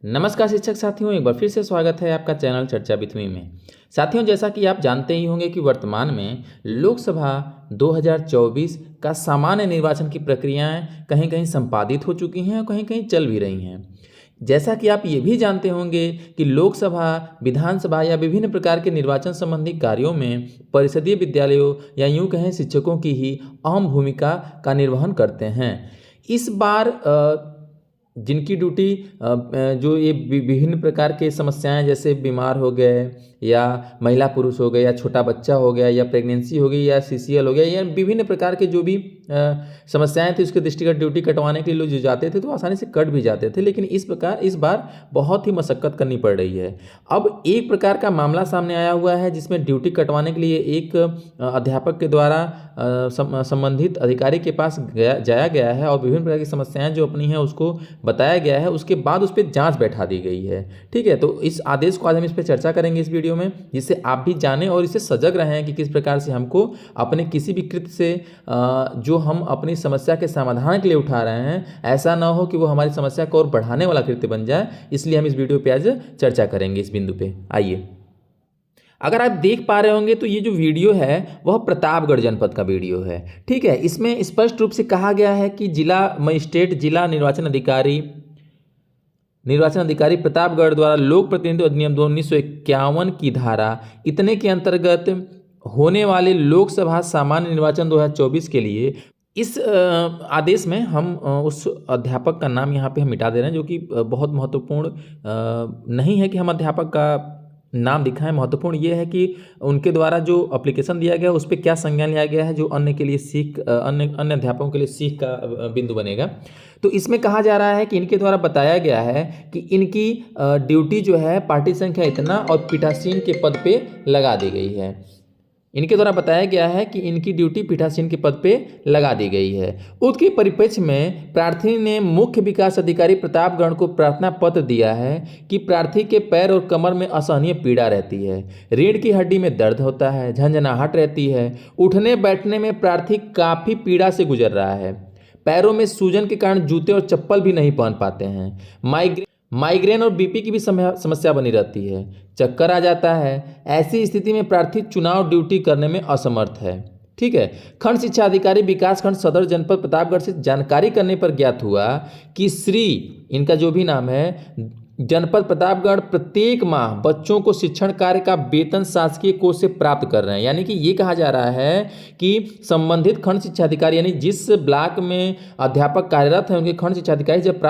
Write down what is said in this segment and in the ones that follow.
नमस्कार शिक्षक साथियों, एक बार फिर से स्वागत है आपका चैनल चर्चा विथ मी में। साथियों, जैसा कि आप जानते ही होंगे कि वर्तमान में लोकसभा 2024 का सामान्य निर्वाचन की प्रक्रियाएं कहीं कहीं संपादित हो चुकी हैं और कहीं कहीं चल भी रही हैं। जैसा कि आप ये भी जानते होंगे कि लोकसभा, विधानसभा या विभिन्न प्रकार के निर्वाचन संबंधी कार्यों में परिषदीय विद्यालयों या यूँ कहें शिक्षकों की ही अहम भूमिका का निर्वहन करते हैं। इस बार जिनकी ड्यूटी जो ये विभिन्न प्रकार के समस्याएं जैसे बीमार हो गए या महिला पुरुष हो गए या छोटा बच्चा हो गया या प्रेगनेंसी हो गई या सीसीएल हो गया या विभिन्न प्रकार के जो भी समस्याएं थी उसके दृष्टिगत ड्यूटी कटवाने के लिए लोग जो जाते थे तो आसानी से कट भी जाते थे। लेकिन इस बार बहुत ही मशक्कत करनी पड़ रही है। अब एक प्रकार का मामला सामने आया हुआ है जिसमें ड्यूटी कटवाने के लिए एक अध्यापक के द्वारा संबंधित अधिकारी के पास जाया गया है और विभिन्न प्रकार की समस्याएं जो अपनी हैं उसको बताया गया है। उसके बाद उस पर जांच बैठा दी गई है। ठीक है, तो इस आदेश को आज हम इस पर चर्चा करेंगे इस वीडियो में, जिससे आप भी जानें और इससे सजग रहें कि किस प्रकार से हमको अपने किसी भी कृत्य से जो हम अपनी समस्या के समाधान के लिए उठा रहे हैं ऐसा ना हो कि वो हमारी समस्या को और बढ़ाने वाला कृत्य बन जाए। इसलिए हम इस वीडियो पे आज चर्चा करेंगे इस बिंदु पे। आइए, अगर आप देख पा रहे होंगे तो ये जो वीडियो है वह प्रतापगढ़ जनपद का वीडियो है। ठीक है, इसमें स्पष्ट रूप से कहा गया है कि जिला मजिस्ट्रेट, जिला निर्वाचन अधिकारी प्रतापगढ़ द्वारा लोक प्रतिनिधित्व अधिनियम 1951 की धारा इतने के अंतर्गत होने वाले लोकसभा सामान्य निर्वाचन 2024 के लिए इस आदेश में हम उस अध्यापक का नाम यहाँ पे हम मिटा दे रहे हैं, जो कि बहुत महत्वपूर्ण नहीं है कि हम अध्यापक का नाम दिखाएं। महत्वपूर्ण ये है कि उनके द्वारा जो एप्लीकेशन दिया गया उस पर क्या संज्ञान लिया गया है, जो अन्य के लिए सीख अन्य अध्यापकों के लिए सीख का बिंदु बनेगा। तो इसमें कहा जा रहा है कि इनके द्वारा बताया गया है कि इनकी ड्यूटी जो है पार्टी संख्या इतना और पीठासीन के पद पे लगा दी गई है। इनके द्वारा बताया गया है कि इनकी ड्यूटी पीठासीन के पद पे लगा दी गई है। उसके परिप्रेक्ष्य में प्रार्थी ने मुख्य विकास अधिकारी प्रतापगढ़ को प्रार्थना पत्र दिया है कि प्रार्थी के पैर और कमर में असहनीय पीड़ा रहती है, रीढ़ की हड्डी में दर्द होता है, झंझनाहट रहती है, उठने बैठने में प्रार्थी काफ़ी पीड़ा से गुजर रहा है, पैरों में सूजन के कारण जूते और चप्पल भी नहीं पहन पाते हैं, माइग्रेन और बीपी की भी समस्या बनी रहती है, चक्कर आ जाता है। ऐसी स्थिति में प्रार्थी चुनाव ड्यूटी करने में असमर्थ है। ठीक है, खंड शिक्षा अधिकारी विकासखंड सदर जनपद प्रतापगढ़ से जानकारी करने पर ज्ञात हुआ कि श्री, इनका जो भी नाम है, जनपद प्रतापगढ़ प्रत्येक माह बच्चों को शिक्षण कार्य का वेतन शासकीय कोष से प्राप्त कर रहे हैं। यानी कि ये कहा जा रहा है कि संबंधित खंड शिक्षा अधिकारी, यानी जिस ब्लॉक में अध्यापक कार्यरत हैं उनके खंड शिक्षा अधिकारी जब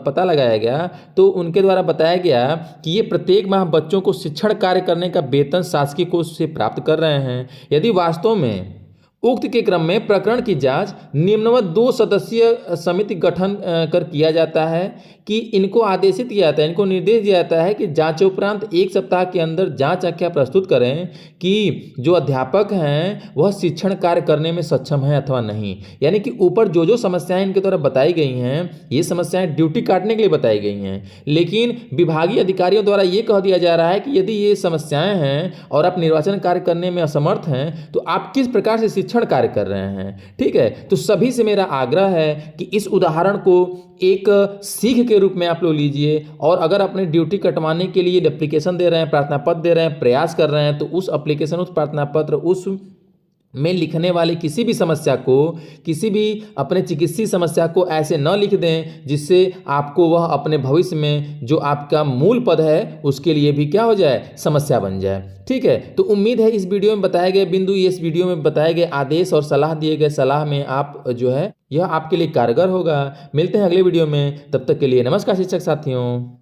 पता लगाया गया तो उनके द्वारा बताया गया कि ये प्रत्येक माह बच्चों को शिक्षण कार्य करने का वेतन शासकीय कोष से प्राप्त कर रहे हैं। यदि वास्तव में उक्त के क्रम में प्रकरण की जांच निम्नवत 2 सदस्यीय समिति गठन कर किया जाता है कि इनको आदेशित किया जाता है, इनको निर्देश दिया जाता है कि जांच उपरांत 1 सप्ताह के अंदर जांच आख्या प्रस्तुत करें कि जो अध्यापक हैं वह शिक्षण कार्य करने में सक्षम हैं अथवा नहीं। यानी कि ऊपर जो समस्याएं इनके द्वारा बताई गई हैं ये समस्याएं ड्यूटी काटने के लिए बताई गई हैं, लेकिन विभागीय अधिकारियों द्वारा ये कह दिया जा रहा है कि यदि ये समस्याएं हैं और आप निर्वाचन कार्य करने में असमर्थ हैं तो आप किस प्रकार से शिक्षण कार्य कर रहे हैं। ठीक है, तो सभी से मेरा आग्रह है कि इस उदाहरण को एक सीख के रूप में आप लोग लीजिए और अगर अपने ड्यूटी कटवाने के लिए एप्लीकेशन दे रहे हैं, प्रार्थना पत्र दे रहे हैं, प्रयास कर रहे हैं तो उस एप्लीकेशन, उस प्रार्थना पत्र, उस में लिखने वाली किसी भी समस्या को, किसी भी अपने चिकित्सीय समस्या को ऐसे न लिख दें जिससे आपको वह अपने भविष्य में जो आपका मूल पद है उसके लिए भी क्या हो जाए, समस्या बन जाए। ठीक है, तो उम्मीद है इस वीडियो में बताए गए बिंदु, इस वीडियो में बताए गए आदेश और सलाह दिए गए सलाह में आप जो है यह आपके लिए कारगर होगा। मिलते हैं अगले वीडियो में, तब तक के लिए नमस्कार शिक्षक साथियों।